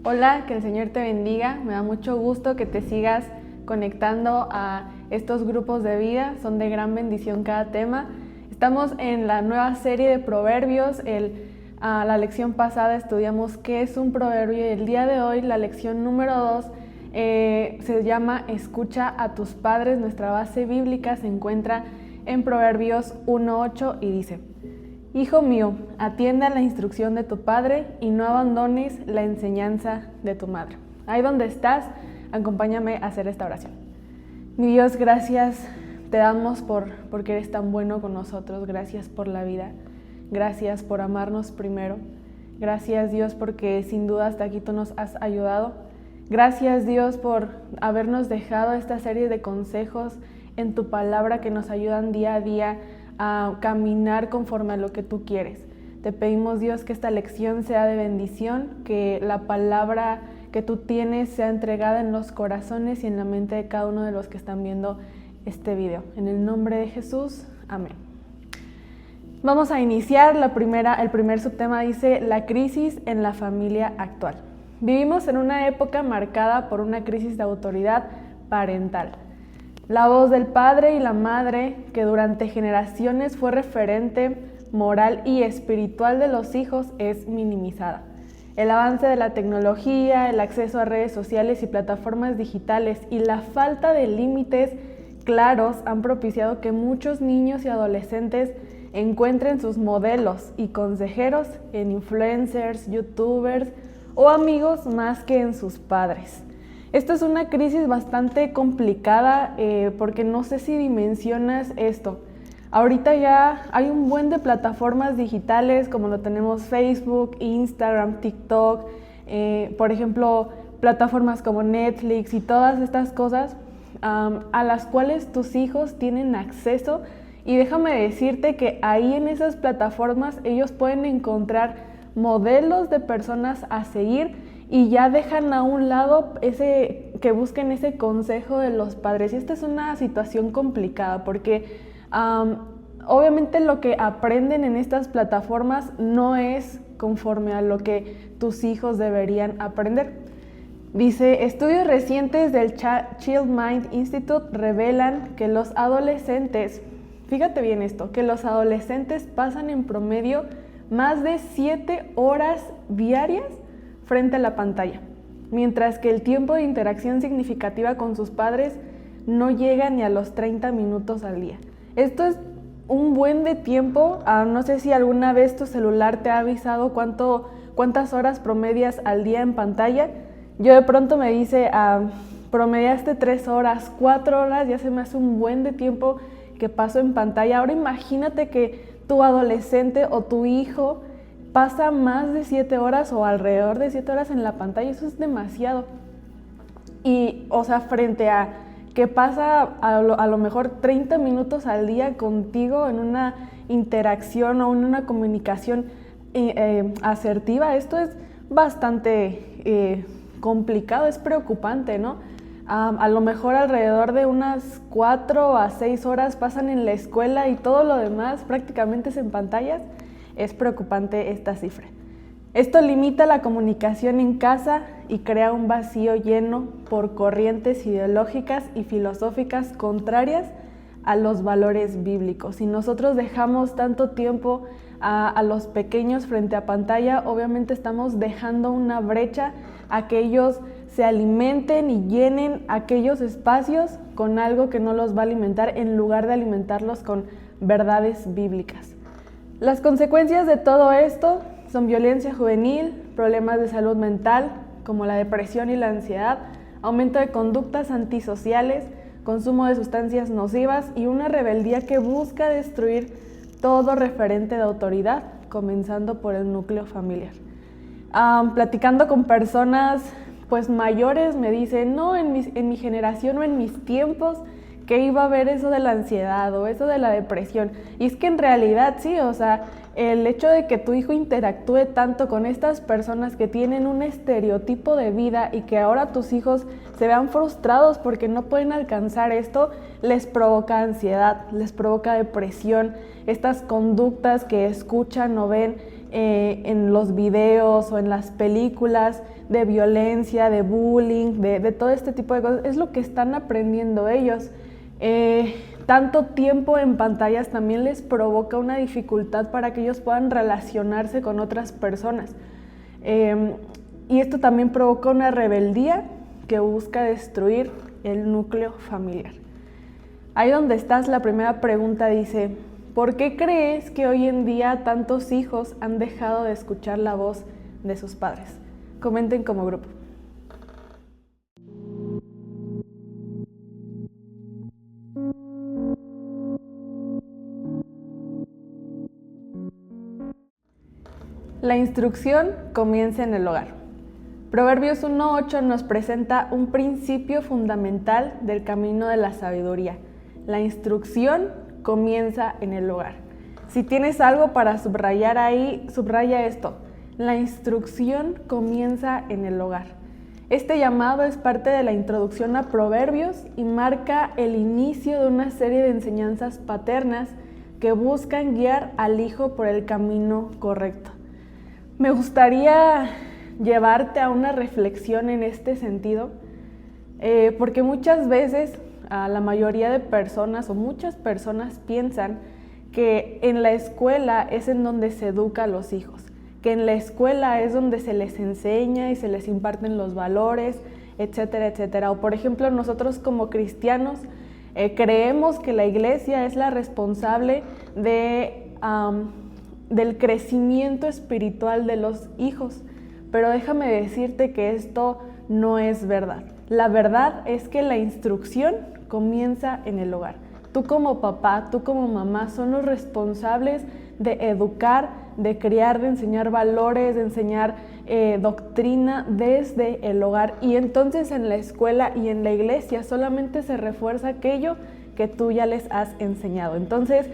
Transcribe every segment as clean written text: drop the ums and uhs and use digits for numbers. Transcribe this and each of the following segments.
Hola, que el Señor te bendiga. Me da mucho gusto que te sigas conectando a estos grupos de vida. Son de gran bendición cada tema. Estamos en la nueva serie de proverbios. La lección pasada estudiamos qué es un proverbio y el día de hoy la lección número 2 se llama Escucha a tus padres. Nuestra base bíblica se encuentra en Proverbios 1:8 y dice: Hijo mío, atiende a la instrucción de tu padre y no abandones la enseñanza de tu madre. Ahí donde estás, acompáñame a hacer esta oración. Mi Dios, gracias te damos porque eres tan bueno con nosotros. Gracias por la vida. Gracias por amarnos primero. Gracias, Dios, porque sin duda hasta aquí tú nos has ayudado. Gracias, Dios, por habernos dejado esta serie de consejos en tu palabra que nos ayudan día a día a caminar conforme a lo que tú quieres. Te pedimos, Dios, que esta lección sea de bendición, que la palabra que tú tienes sea entregada en los corazones y en la mente de cada uno de los que están viendo este video. En el nombre de Jesús, amén. Vamos a iniciar. El primer subtema dice: la crisis en la familia actual. Vivimos en una época marcada por una crisis de autoridad parental. La voz del padre y la madre, que durante generaciones fue referente moral y espiritual de los hijos, es minimizada. El avance de la tecnología, el acceso a redes sociales y plataformas digitales y la falta de límites claros han propiciado que muchos niños y adolescentes encuentren sus modelos y consejeros en influencers, youtubers o amigos más que en sus padres. Esto es una crisis bastante complicada porque no sé si dimensionas esto. Ahorita ya hay un buen de plataformas digitales como lo tenemos Facebook, Instagram, TikTok, por ejemplo, plataformas como Netflix y todas estas cosas a las cuales tus hijos tienen acceso. Y déjame decirte que ahí en esas plataformas ellos pueden encontrar modelos de personas a seguir y ya dejan a un lado que busquen ese consejo de los padres. Y esta es una situación complicada porque obviamente lo que aprenden en estas plataformas no es conforme a lo que tus hijos deberían aprender. Dice: estudios recientes del Child Mind Institute revelan que los adolescentes, fíjate bien esto, que los adolescentes pasan en promedio más de 7 horas diarias frente a la pantalla, mientras que el tiempo de interacción significativa con sus padres no llega ni a los 30 minutos al día. Esto es un buen de tiempo. No sé si alguna vez tu celular te ha avisado cuántas horas promedias al día en pantalla. Yo de pronto me dice, promediaste 3 horas, 4 horas, ya se me hace un buen de tiempo que paso en pantalla. Ahora imagínate que tu adolescente o tu hijo pasa más de 7 horas o alrededor de 7 horas en la pantalla. Eso es demasiado. Y, o sea, frente a que pasa a lo mejor 30 minutos al día contigo en una interacción o en una comunicación asertiva, esto es bastante complicado, es preocupante, ¿no? A lo mejor alrededor de unas 4 a 6 horas pasan en la escuela y todo lo demás prácticamente es en pantallas. Es preocupante esta cifra. Esto limita la comunicación en casa y crea un vacío lleno por corrientes ideológicas y filosóficas contrarias a los valores bíblicos. Si nosotros dejamos tanto tiempo a los pequeños frente a pantalla, obviamente estamos dejando una brecha a que ellos se alimenten y llenen aquellos espacios con algo que no los va a alimentar en lugar de alimentarlos con verdades bíblicas. Las consecuencias de todo esto son violencia juvenil, problemas de salud mental como la depresión y la ansiedad, aumento de conductas antisociales, consumo de sustancias nocivas y una rebeldía que busca destruir todo referente de autoridad, comenzando por el núcleo familiar. Platicando con personas pues mayores me dicen, no, en mi generación o en mis tiempos que iba a haber eso de la ansiedad o eso de la depresión. Y es que en realidad sí, o sea, el hecho de que tu hijo interactúe tanto con estas personas que tienen un estereotipo de vida y que ahora tus hijos se vean frustrados porque no pueden alcanzar esto, les provoca ansiedad, les provoca depresión. Estas conductas que escuchan o ven en los videos o en las películas de violencia, de bullying, de todo este tipo de cosas. Es lo que están aprendiendo ellos. Tanto tiempo en pantallas también les provoca una dificultad para que ellos puedan relacionarse con otras personas. Y esto también provoca una rebeldía que busca destruir el núcleo familiar. Ahí donde estás, la primera pregunta dice: ¿por qué crees que hoy en día tantos hijos han dejado de escuchar la voz de sus padres? Comenten como grupo. La instrucción comienza en el hogar. Proverbios 1:8 nos presenta un principio fundamental del camino de la sabiduría. La instrucción comienza en el hogar. Si tienes algo para subrayar ahí, subraya esto. La instrucción comienza en el hogar. Este llamado es parte de la introducción a Proverbios y marca el inicio de una serie de enseñanzas paternas que buscan guiar al hijo por el camino correcto. Me gustaría llevarte a una reflexión en este sentido, porque muchas veces la mayoría de personas o muchas personas piensan que en la escuela es en donde se educa a los hijos, que en la escuela es donde se les enseña y se les imparten los valores, etcétera, etcétera. O por ejemplo, nosotros como cristianos creemos que la iglesia es la responsable del crecimiento espiritual de los hijos. Pero déjame decirte que esto no es verdad. La verdad es que la instrucción comienza en el hogar. Tú como papá, tú como mamá son los responsables de educar, de criar, de enseñar valores, de enseñar doctrina desde el hogar. Y entonces en la escuela y en la iglesia solamente se refuerza aquello que tú ya les has enseñado. Entonces,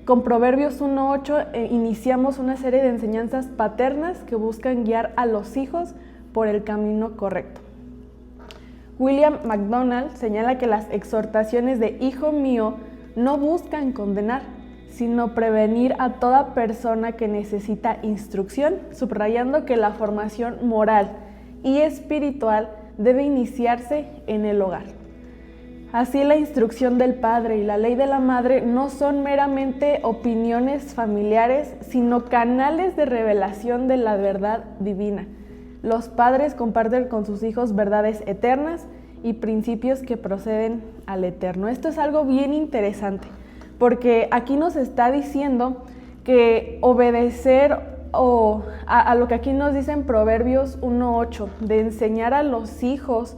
con Proverbios 1:8 iniciamos una serie de enseñanzas paternas que buscan guiar a los hijos por el camino correcto. William MacDonald señala que las exhortaciones de hijo mío no buscan condenar, sino prevenir a toda persona que necesita instrucción, subrayando que la formación moral y espiritual debe iniciarse en el hogar. Así, la instrucción del padre y la ley de la madre no son meramente opiniones familiares, sino canales de revelación de la verdad divina. Los padres comparten con sus hijos verdades eternas y principios que proceden al eterno. Esto es algo bien interesante, porque aquí nos está diciendo que obedecer a lo que aquí nos dice en Proverbios 1:8, de enseñar a los hijos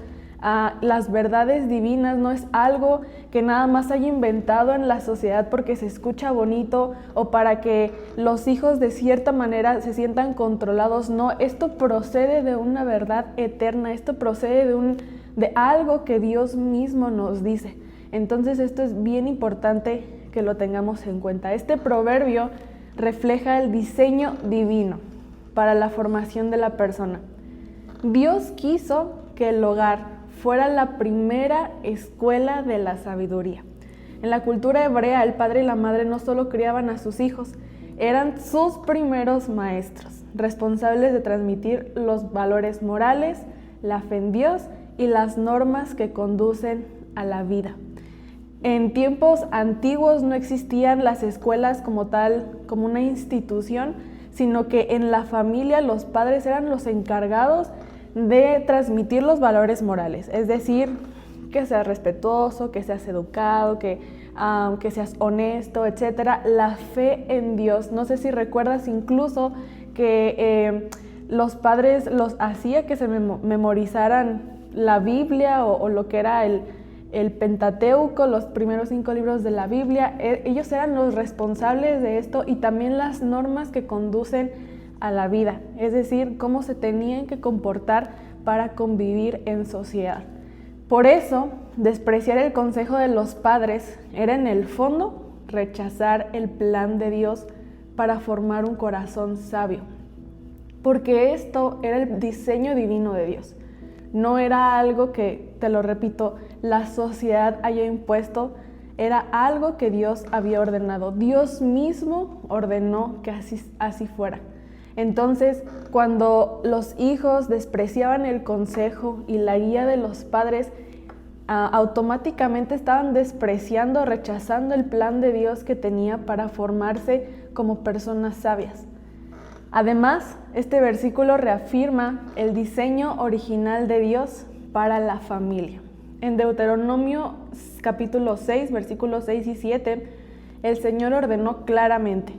las verdades divinas, no es algo que nada más haya inventado en la sociedad porque se escucha bonito o para que los hijos de cierta manera se sientan controlados. No, esto procede de una verdad eterna, esto procede de algo que Dios mismo nos dice. Entonces esto es bien importante que lo tengamos en cuenta. Este proverbio refleja el diseño divino para la formación de la persona. Dios quiso que el hogar fuera la primera escuela de la sabiduría. En la cultura hebrea, el padre y la madre no solo criaban a sus hijos, eran sus primeros maestros, responsables de transmitir los valores morales, la fe en Dios y las normas que conducen a la vida. En tiempos antiguos no existían las escuelas como tal, como una institución, sino que en la familia los padres eran los encargados de transmitir los valores morales, es decir, que seas respetuoso, que seas educado, que seas honesto, etcétera. La fe en Dios, no sé si recuerdas incluso que los padres los hacía que se memorizaran la Biblia o lo que era el Pentateuco, los primeros 5 libros de la Biblia. Ellos eran los responsables de esto y también las normas que conducen a la vida, es decir, cómo se tenían que comportar para convivir en sociedad. Por eso, despreciar el consejo de los padres era en el fondo rechazar el plan de Dios para formar un corazón sabio, porque esto era el diseño divino de Dios. No era algo que, te lo repito, la sociedad haya impuesto. Era algo que Dios había ordenado. Dios mismo ordenó que así fuera. Entonces, cuando los hijos despreciaban el consejo y la guía de los padres, automáticamente estaban despreciando, rechazando el plan de Dios que tenía para formarse como personas sabias. Además, este versículo reafirma el diseño original de Dios para la familia. En Deuteronomio capítulo 6, versículos 6 y 7, el Señor ordenó claramente: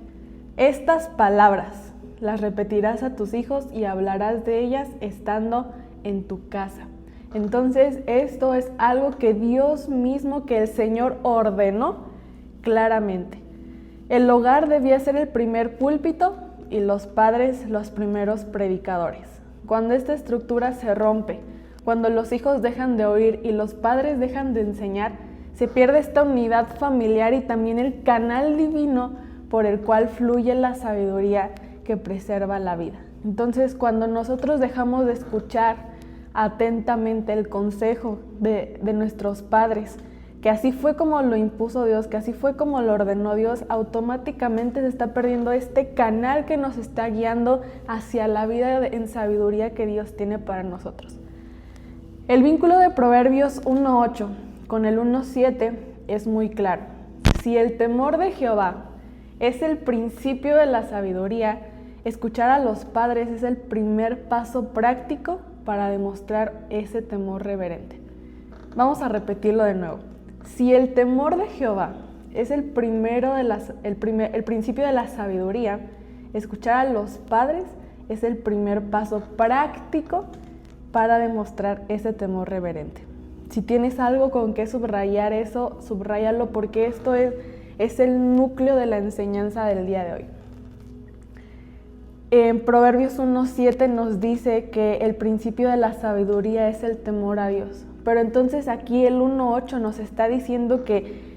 estas palabras las repetirás a tus hijos y hablarás de ellas estando en tu casa. Entonces, esto es algo que Dios mismo, que el Señor ordenó claramente. El hogar debía ser el primer púlpito y los padres los primeros predicadores. Cuando esta estructura se rompe, cuando los hijos dejan de oír y los padres dejan de enseñar, se pierde esta unidad familiar y también el canal divino por el cual fluye la sabiduría que preserva la vida. Entonces, cuando nosotros dejamos de escuchar atentamente el consejo de nuestros padres, que así fue como lo impuso Dios, que así fue como lo ordenó Dios, automáticamente se está perdiendo este canal que nos está guiando hacia la vida en sabiduría que Dios tiene para nosotros. El vínculo de Proverbios 1:8 con el 1:7 es muy claro. Si el temor de Jehová es el principio de la sabiduría, escuchar a los padres es el primer paso práctico para demostrar ese temor reverente. Vamos a repetirlo de nuevo. Si el temor de Jehová es el principio de la sabiduría, escuchar a los padres es el primer paso práctico para demostrar ese temor reverente. Si tienes algo con que subrayar eso, subráyalo, porque esto es el núcleo de la enseñanza del día de hoy. En Proverbios 1:7 nos dice que el principio de la sabiduría es el temor a Dios. Pero entonces aquí el 1:8 nos está diciendo que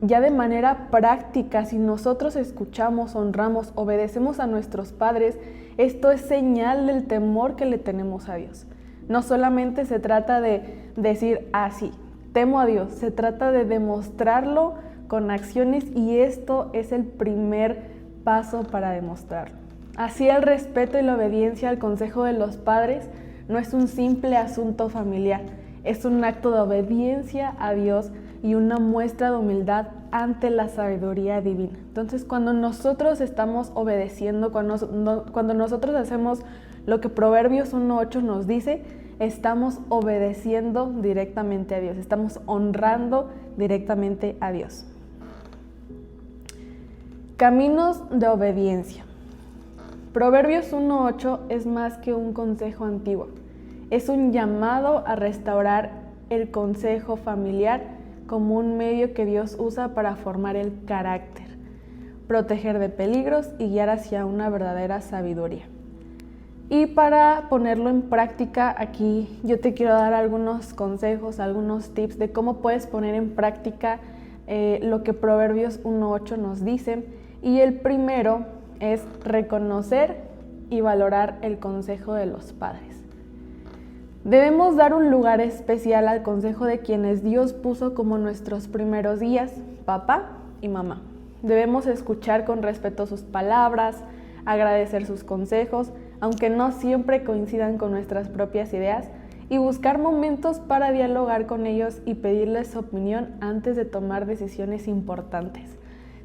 ya de manera práctica, si nosotros escuchamos, honramos, obedecemos a nuestros padres, esto es señal del temor que le tenemos a Dios. No solamente se trata de decir, sí, temo a Dios, se trata de demostrarlo con acciones, y esto es el primer paso para demostrarlo. Así, el respeto y la obediencia al consejo de los padres no es un simple asunto familiar, es un acto de obediencia a Dios y una muestra de humildad ante la sabiduría divina. Entonces, cuando nosotros estamos obedeciendo, cuando nosotros hacemos lo que Proverbios 1:8 nos dice, estamos obedeciendo directamente a Dios, estamos honrando directamente a Dios. Caminos de obediencia. Proverbios 1:8 es más que un consejo antiguo. Es un llamado a restaurar el consejo familiar como un medio que Dios usa para formar el carácter, proteger de peligros y guiar hacia una verdadera sabiduría. Y para ponerlo en práctica, aquí yo te quiero dar algunos consejos, algunos tips de cómo puedes poner en práctica lo que Proverbios 1:8 nos dice. Y el primero es reconocer y valorar el consejo de los padres. Debemos dar un lugar especial al consejo de quienes Dios puso como nuestros primeros guías, papá y mamá. Debemos escuchar con respeto sus palabras, agradecer sus consejos, aunque no siempre coincidan con nuestras propias ideas, y buscar momentos para dialogar con ellos y pedirles su opinión antes de tomar decisiones importantes.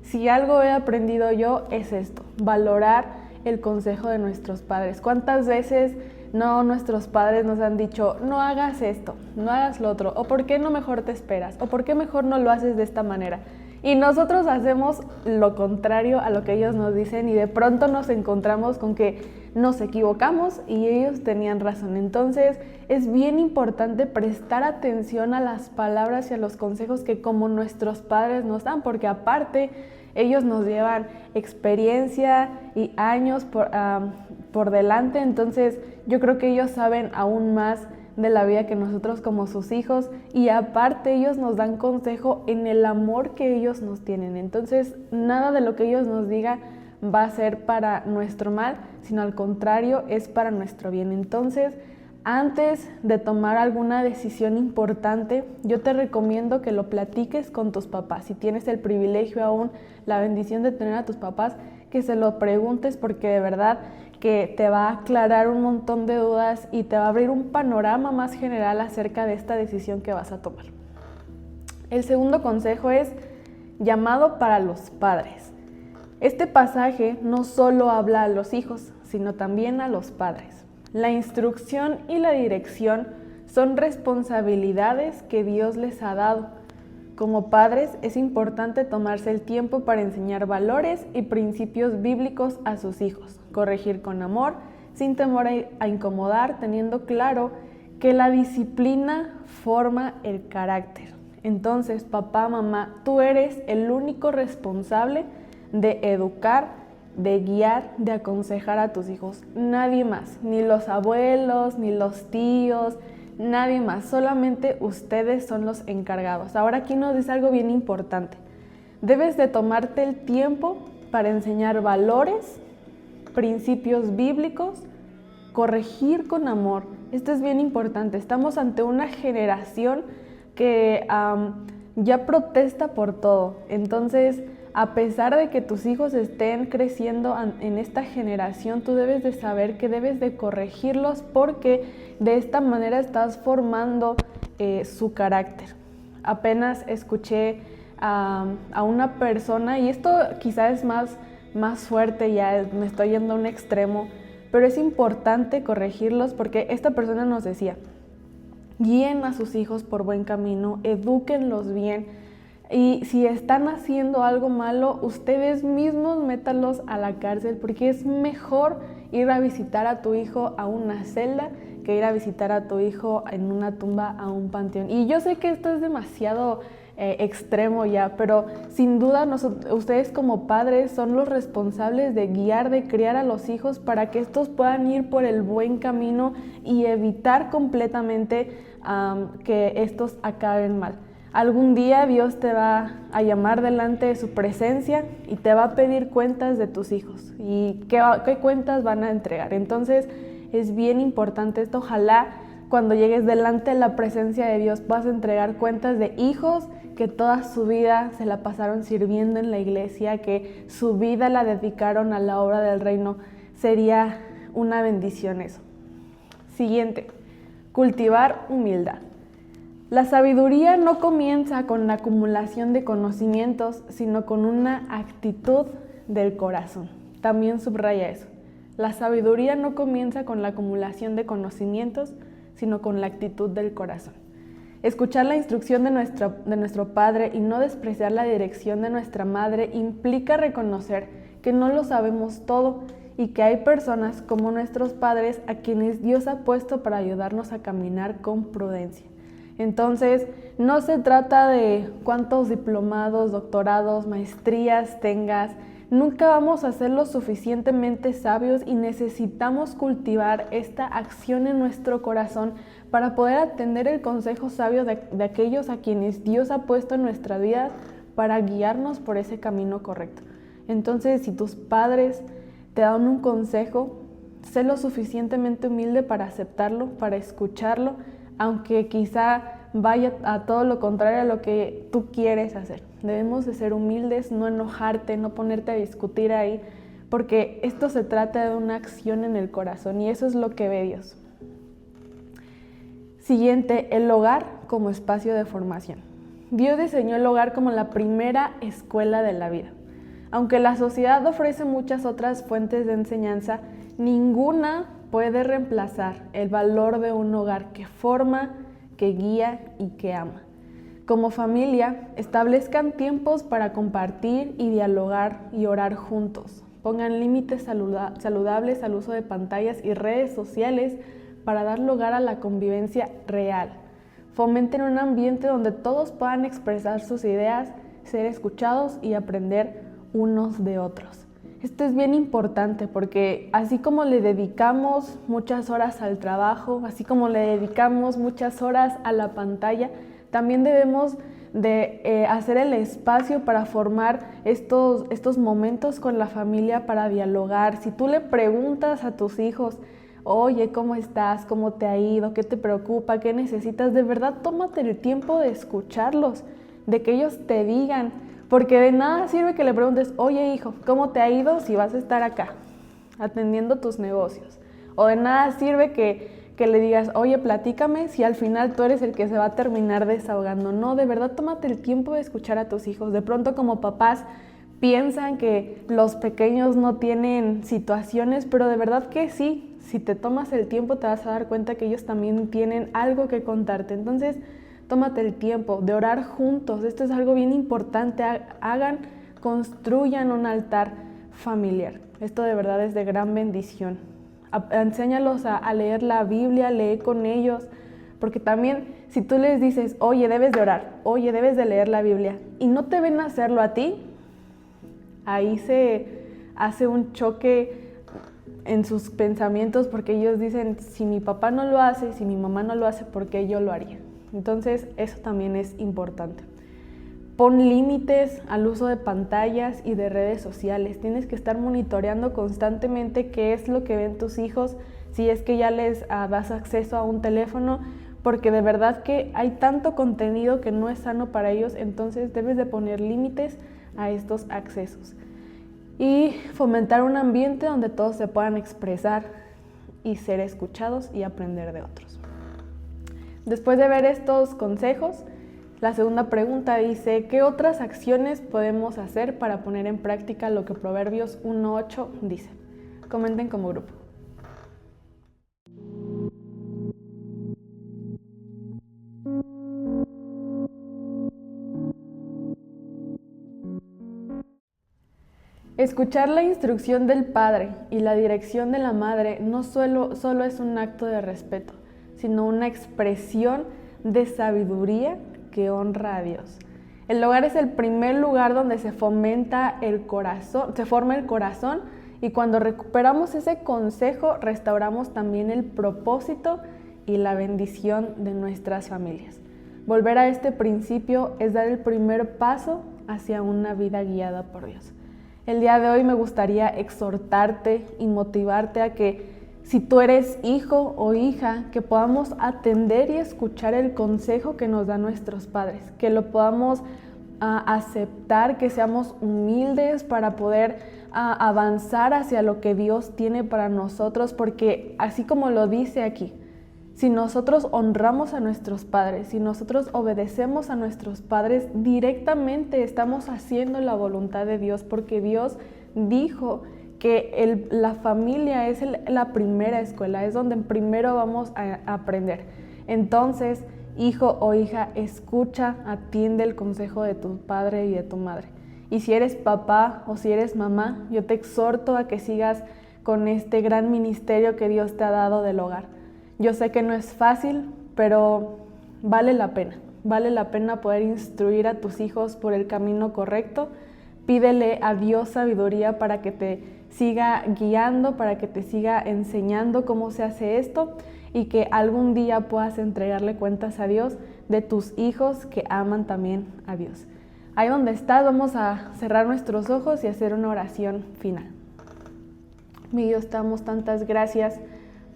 Si algo he aprendido yo es esto, valorar el consejo de nuestros padres. ¿Cuántas veces nuestros padres nos han dicho, no hagas esto, no hagas lo otro, o por qué no mejor te esperas, o por qué mejor no lo haces de esta manera? Y nosotros hacemos lo contrario a lo que ellos nos dicen, y de pronto nos encontramos con que nos equivocamos y ellos tenían razón. Entonces es bien importante prestar atención a las palabras y a los consejos que como nuestros padres nos dan, porque aparte ellos nos llevan experiencia y años por delante. Entonces yo creo que ellos saben aún más de la vida que nosotros como sus hijos, y aparte ellos nos dan consejo en el amor que ellos nos tienen. Entonces nada de lo que ellos nos digan va a ser para nuestro mal, sino al contrario, es para nuestro bien. Entonces Antes de tomar alguna decisión importante, yo te recomiendo que lo platiques con tus papás. Si tienes el privilegio aún, la bendición de tener a tus papás, que se lo preguntes, porque de verdad que te va a aclarar un montón de dudas y te va a abrir un panorama más general acerca de esta decisión que vas a tomar. El segundo consejo es llamado para los padres. Este pasaje no solo habla a los hijos, sino también a los padres. La instrucción y la dirección son responsabilidades que Dios les ha dado. Como padres es importante tomarse el tiempo para enseñar valores y principios bíblicos a sus hijos, corregir con amor, sin temor a incomodar, teniendo claro que la disciplina forma el carácter. Entonces, papá, mamá, tú eres el único responsable de educar, de guiar, de aconsejar a tus hijos. Nadie más, ni los abuelos, ni los tíos, nadie más. Solamente ustedes son los encargados. Ahora aquí nos dice algo bien importante. Debes de tomarte el tiempo para enseñar valores, principios bíblicos, corregir con amor. Esto es bien importante. Estamos ante una generación que ya protesta por todo. Entonces, a pesar de que tus hijos estén creciendo en esta generación, tú debes de saber que debes de corregirlos, porque de esta manera estás formando su carácter. Apenas escuché a una persona, y esto quizás es más fuerte, ya me estoy yendo a un extremo, pero es importante corregirlos, porque esta persona nos decía: guíen a sus hijos por buen camino, edúquenlos bien, y si están haciendo algo malo, ustedes mismos métanlos a la cárcel, porque es mejor ir a visitar a tu hijo a una celda que ir a visitar a tu hijo en una tumba, a un panteón. Y yo sé que esto es demasiado extremo ya, pero sin duda ustedes como padres son los responsables de guiar, de criar a los hijos para que estos puedan ir por el buen camino y evitar completamente que estos acaben mal. Algún día Dios te va a llamar delante de su presencia y te va a pedir cuentas de tus hijos. ¿Y qué cuentas van a entregar? Entonces es bien importante esto. Ojalá cuando llegues delante de la presencia de Dios vas a entregar cuentas de hijos que toda su vida se la pasaron sirviendo en la iglesia, que su vida la dedicaron a la obra del reino. Sería una bendición eso. Siguiente, cultivar humildad. La sabiduría no comienza con la acumulación de conocimientos, sino con una actitud del corazón. También subraya eso. La sabiduría no comienza con la acumulación de conocimientos, sino con la actitud del corazón. Escuchar la instrucción de nuestro padre y no despreciar la dirección de nuestra madre implica reconocer que no lo sabemos todo y que hay personas como nuestros padres a quienes Dios ha puesto para ayudarnos a caminar con prudencia. Entonces, no se trata de cuántos diplomados, doctorados, maestrías tengas. Nunca vamos a ser lo suficientemente sabios y necesitamos cultivar esta acción en nuestro corazón para poder atender el consejo sabio de aquellos a quienes Dios ha puesto en nuestra vida para guiarnos por ese camino correcto. Entonces, si tus padres te dan un consejo, sé lo suficientemente humilde para aceptarlo, para escucharlo, aunque quizá vaya a todo lo contrario a lo que tú quieres hacer. Debemos de ser humildes, no enojarte, no ponerte a discutir ahí, porque esto se trata de una acción en el corazón y eso es lo que ve Dios. Siguiente, el hogar como espacio de formación. Dios diseñó el hogar como la primera escuela de la vida. Aunque la sociedad ofrece muchas otras fuentes de enseñanza, ninguna puede reemplazar el valor de un hogar que forma, que guía y que ama. Como familia, establezcan tiempos para compartir y dialogar y orar juntos. Pongan límites saludables al uso de pantallas y redes sociales para dar lugar a la convivencia real. Fomenten un ambiente donde todos puedan expresar sus ideas, ser escuchados y aprender unos de otros. Esto es bien importante porque así como le dedicamos muchas horas al trabajo, así como le dedicamos muchas horas a la pantalla, también debemos de hacer el espacio para formar estos momentos con la familia para dialogar. Si tú le preguntas a tus hijos, Oye, ¿cómo estás? ¿Cómo te ha ido? ¿Qué te preocupa? ¿Qué necesitas? De verdad, tómate el tiempo de escucharlos, de que ellos te digan, porque de nada sirve que le preguntes, oye hijo, ¿cómo te ha ido si vas a estar acá atendiendo tus negocios? O de nada sirve que le digas, oye, platícame, si al final tú eres el que se va a terminar desahogando. No, de verdad, tómate el tiempo de escuchar a tus hijos. De pronto, como papás, piensan que los pequeños no tienen situaciones, pero de verdad que sí. Si te tomas el tiempo, te vas a dar cuenta que ellos también tienen algo que contarte. Entonces, tómate el tiempo de orar juntos. Esto es algo bien importante. Construyan un altar familiar. Esto de verdad es de gran bendición. Enséñalos a leer la Biblia, lee con ellos, porque también si tú les dices, oye, debes de orar, oye, debes de leer la Biblia, y no te ven a hacerlo a ti, ahí se hace un choque en sus pensamientos, porque ellos dicen, si mi papá no lo hace, si mi mamá no lo hace, ¿por qué yo lo haría? Entonces eso también es importante. Pon límites al uso de pantallas y de redes sociales. Tienes que estar monitoreando constantemente qué es lo que ven tus hijos, si es que ya les das acceso a un teléfono, porque de verdad que hay tanto contenido que no es sano para ellos, entonces debes de poner límites a estos accesos. Y fomentar un ambiente donde todos se puedan expresar y ser escuchados y aprender de otros. Después de ver estos consejos, la segunda pregunta dice, ¿qué otras acciones podemos hacer para poner en práctica lo que Proverbios 1:8 dice? Comenten como grupo. Escuchar la instrucción del padre y la dirección de la madre no solo es un acto de respeto, sino una expresión de sabiduría que honra a Dios. El hogar es el primer lugar donde se forma el corazón, y cuando recuperamos ese consejo, restauramos también el propósito y la bendición de nuestras familias. Volver a este principio es dar el primer paso hacia una vida guiada por Dios. El día de hoy me gustaría exhortarte y motivarte a que si tú eres hijo o hija, que podamos atender y escuchar el consejo que nos dan nuestros padres, que lo podamos aceptar, que seamos humildes para poder avanzar hacia lo que Dios tiene para nosotros, porque así como lo dice aquí, si nosotros honramos a nuestros padres, si nosotros obedecemos a nuestros padres, directamente estamos haciendo la voluntad de Dios, porque Dios dijo que la familia es la primera escuela, es donde primero vamos a aprender. Entonces, hijo o hija, escucha, atiende el consejo de tu padre y de tu madre. Y si eres papá o si eres mamá, yo te exhorto a que sigas con este gran ministerio que Dios te ha dado del hogar. Yo sé que no es fácil, pero vale la pena poder instruir a tus hijos por el camino correcto. Pídele a Dios sabiduría para que te siga guiando, para que te siga enseñando cómo se hace esto y que algún día puedas entregarle cuentas a Dios de tus hijos que aman también a Dios. Ahí donde estás, vamos a cerrar nuestros ojos y hacer una oración final. Mi Dios, te damos tantas gracias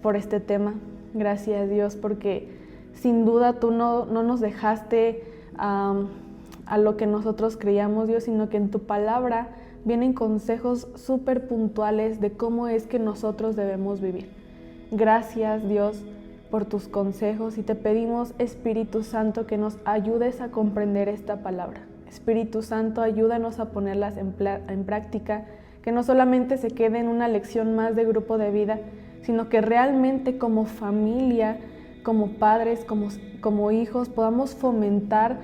por este tema. Gracias, Dios, porque sin duda tú no nos dejaste a lo que nosotros creíamos, Dios, sino que en tu palabra vienen consejos súper puntuales de cómo es que nosotros debemos vivir. Gracias, Dios, por tus consejos, y te pedimos, Espíritu Santo, que nos ayudes a comprender esta palabra. Espíritu Santo, ayúdanos a ponerlas en práctica, que no solamente se quede en una lección más de grupo de vida, sino que realmente como familia, como padres, como hijos, podamos fomentar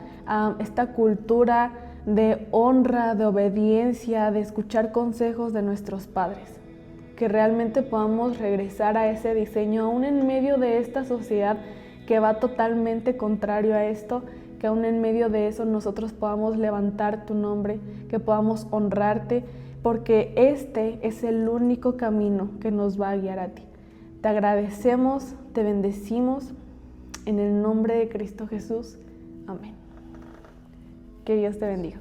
esta cultura de honra, de obediencia, de escuchar consejos de nuestros padres. Que realmente podamos regresar a ese diseño, aún en medio de esta sociedad que va totalmente contrario a esto, que aún en medio de eso nosotros podamos levantar tu nombre, que podamos honrarte, porque este es el único camino que nos va a guiar a ti. Te agradecemos, te bendecimos, en el nombre de Cristo Jesús. Amén. Que Dios te bendiga.